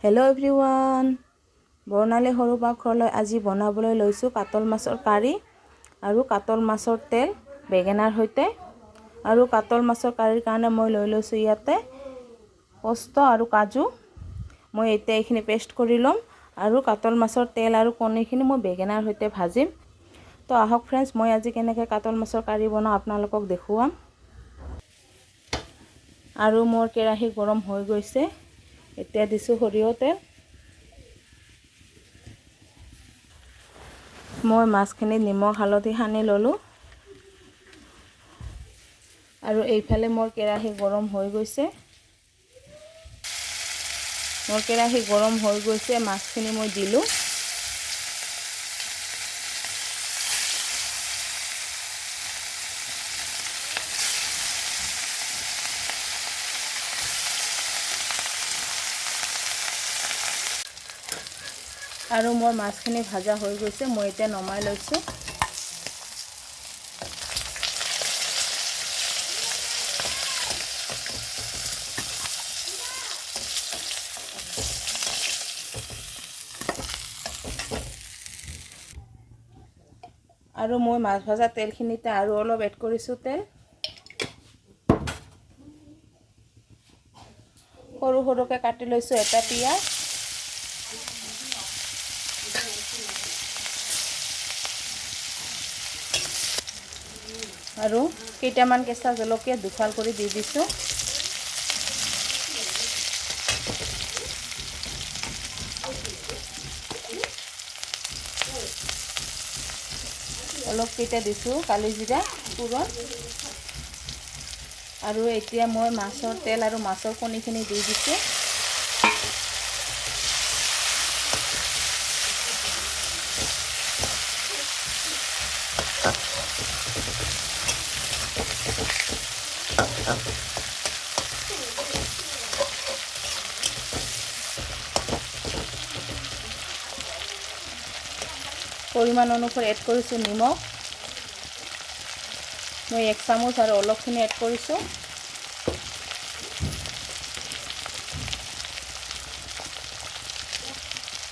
Hello' everyone, বৰ্ণালী সৰু পাকঘৰলৈ আজি বনাবলৈ লৈছোঁ কাতল মাছৰ কাৰী আৰু কাতল মাছৰ তেল বেঙেনাৰ সৈতে। আৰু কাতল মাছৰ কাৰীৰ কাৰণে মই লৈ লৈছোঁ ইয়াতে পোsto আৰু কাজু। মই এতিয়া এইখিনি পেষ্ট কৰি ল'ম আৰু কাতল মাছৰ তেল আৰু কণীখিনি মই বেঙেনাৰ সৈতে ভাজিম। তো আহক ফ্ৰেণ্ডছ, মই আজি কেনেকৈ কাতল মাছৰ কাৰী বনাওঁ আপোনালোকক দেখুৱাম। আৰু মোৰ কেৰাহী গৰম হৈ গৈছে, এতিয়া দিছোঁ সৰিয়হ তেল। মই মাছখিনি নিমখ হালধি সানি ল'লোঁ আৰু এইফালে মোৰ কেৰাহী গৰম হৈ গৈছে। মাছখিনি মই দিলোঁ। আৰু মোৰ মাছখিনি ভাজা হৈ গৈছে, মই এতিয়া নমাই লৈছোঁ। আৰু মই মাছ ভজা তেলখিনিতে আৰু অলপ এড কৰিছোঁ তেল। সৰু সৰুকৈ কাটি লৈছোঁ এটা পিঁয়াজ। আৰু কেইটামান কেঁচা জলকীয়া দুফাল কৰি দি দিছোঁ। অলপ কেইটা দিছোঁ কালি জিৰা পূৰণ। আৰু এতিয়া মই মাছৰ তেল আৰু মাছৰ কণীখিনি দি দিছোঁ। পৰিমাণ অনুসৰি এড কৰিছোঁ নিমখ। মই 1 চামুচ আৰু অলপখিনি এড কৰিছোঁ।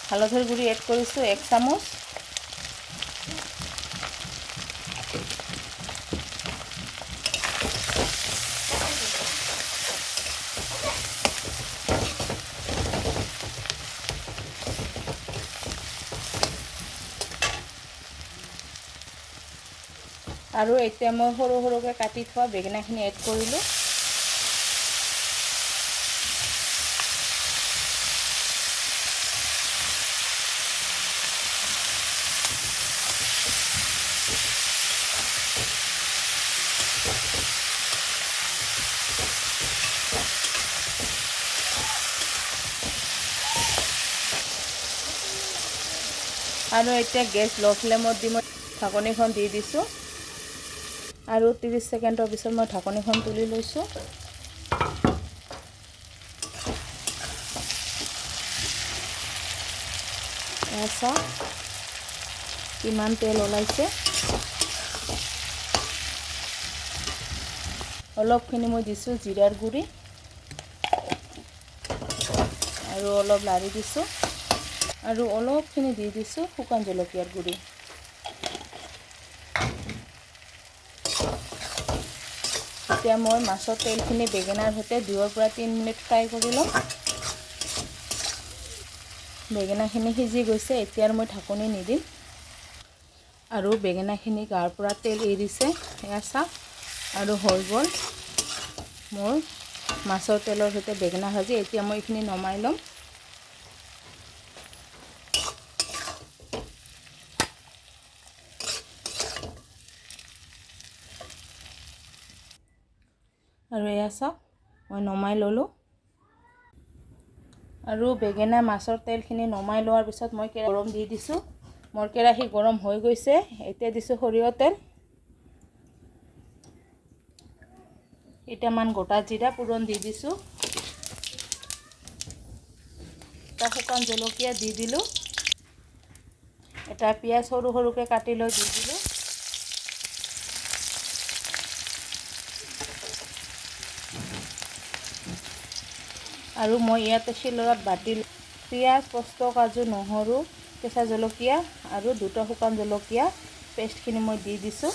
হালধিৰ গুড়ি এড কৰিছোঁ 1 চামুচ। আৰু এতিয়া মই সৰু সৰুকৈ কাটি থোৱা বেঙেনাখিনি এড কৰিলোঁ। আৰু এতিয়া গেছ ল' ফ্লেমত দি মই ঢাকনিখন দি দিছোঁ। আৰু 30 ছেকেণ্ডৰ পিছত মই ঢাকনিখন তুলি লৈছোঁ। এছা কিমান তেল ওলাইছে। অলপখিনি মই দিছোঁ জিৰাৰ গুড়ি আৰু অলপ লাৰি দিছোঁ। আৰু অলপখিনি দি দিছোঁ শুকান জলকীয়াৰ গুড়ি। এতিয়া মই মাছৰ তেলখিনি বেঙেনাৰ সৈতে 2 পৰা 3 মিনিট ফ্ৰাই কৰি ল'ম। বেঙেনাখিনি সিজি গৈছে, এতিয়া মই ঢাকনি নিদিম। আৰু বেঙেনাখিনি গাৰ পৰা তেল এৰিছে, এয়া চাওক। আৰু হৈ গ'ল মোৰ মাছৰ তেলৰ সৈতে বেঙেনা ভাজি। এতিয়া মই এইখিনি নমাই ল'ম। আৰু এয়া চাওক, মই নমাই ল'লোঁ। আৰু বেঙেনা মাছৰ তেলখিনি নমাই লোৱাৰ পিছত মই গৰম দি দিছোঁ। মোৰ কেৰাহী গৰম হৈ গৈছে, এতিয়া দিছোঁ সৰিয়হ তেল। কেইটামান গোটা জিৰা পূৰণ দি দিছোঁ। এটা শুকান জলকীয়া দি দিলোঁ। এটা পিঁয়াজ সৰু সৰুকৈ কাটি লৈ দি দিলোঁ। আৰু মই ইয়াতে শিলত বাটি পিঁয়াজ, পোস্ত, কাজু, নহৰু, কেঁচা জলকীয়া আৰু 2টা শুকান জলকীয়া পেষ্টখিনি মই দি দিছোঁ।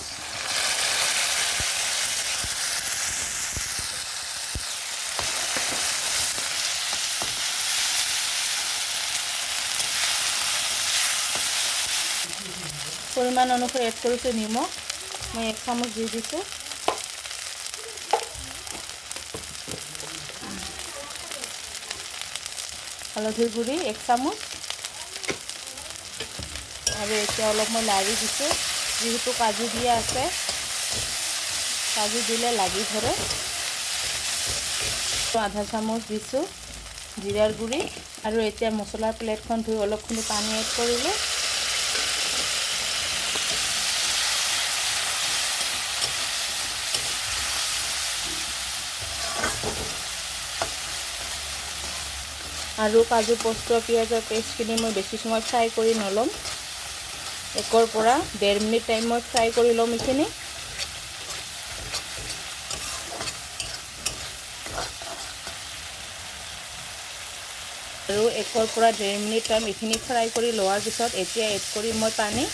পৰিমাণ অনুসৰি এড কৰিছোঁ নিমখ, মই 1 চামুচ দি দিছোঁ। হালধিৰ গুড়ি 1 চামুচ আৰু এতিয়া অলপ মই লাৰি দিছোঁ। যিহেতু কাজু দিয়া আছে, কাজু দিলে লাগি ধৰে। আধা চামুচ দিছোঁ জিৰাৰ গুড়ি আৰু এতিয়া মছলাৰ প্লেটখন ধুই অলপখিনি পানী এড কৰিলোঁ। আৰু কাজু, পোস্ত, পিঁয়াজৰ পেষ্টখিনি মই বেছি সময় ফ্ৰাই কৰি নল'ম। 1 পৰা 1.5 মিনিট টাইম মই ফ্ৰাই কৰি ল'ম এইখিনি। আৰু 1 পৰা 1.5 মিনিট টাইম এইখিনি ফ্ৰাই কৰি লোৱাৰ পিছত এতিয়া এড কৰিম মই পানী।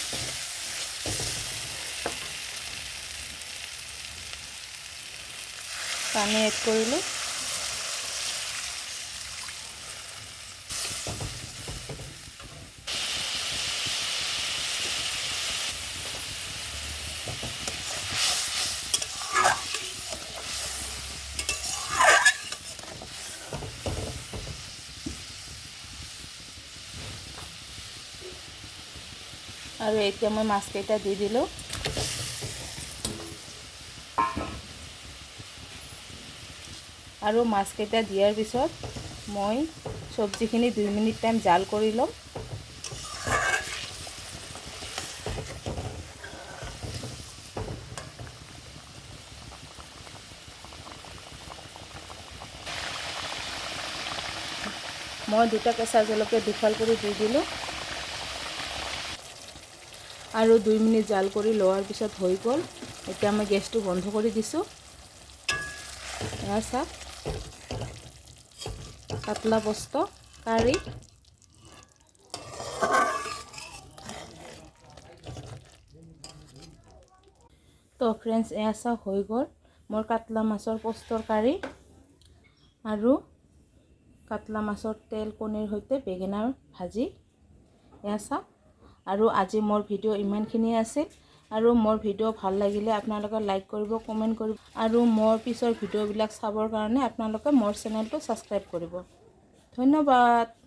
পানী এড কৰিলোঁ। আৰু এতিয়া মই মাছকেইটা দি দিলোঁ। আৰু মাছকেইটা দিয়াৰ পিছত মই চব্জিখিনি 2 মিনিট টাইম জাল কৰি ল'ম। মই 2টা কেঁচা জলকীয়া দুফাল কৰি দি দিলোঁ। আৰু 2 মিনিট জাল কৰি লোৱাৰ পিছত হৈ গ'ল। এতিয়া মই গেছটো বন্ধ কৰি দিছোঁ। এয়া চাওক, পাতলা পোস্ত কাৰী। তো ফ্ৰেণ্ডছ, এয়া চাওক হৈ গ'ল মোৰ কাতলা মাছৰ পোস্তৰ কাৰী আৰু কাতলা মাছৰ তেল কণীৰ সৈতে বেঙেনাৰ ভাজি। এয়া চাওক। আৰু আজি মোৰ ভিডিঅ' ইমানখিনি আছিল। আৰু মোৰ ভিডিঅ' ভাল লাগিলে আপোনালোকে লাইক কৰিব, কমেণ্ট কৰিব আৰু মোৰ পিছৰ ভিডিঅ'বিলাক চাবৰ কাৰণে আপোনালোকে মোৰ চেনেলটো ছাবস্ক্ৰাইব কৰিব। ধন্যবাদ।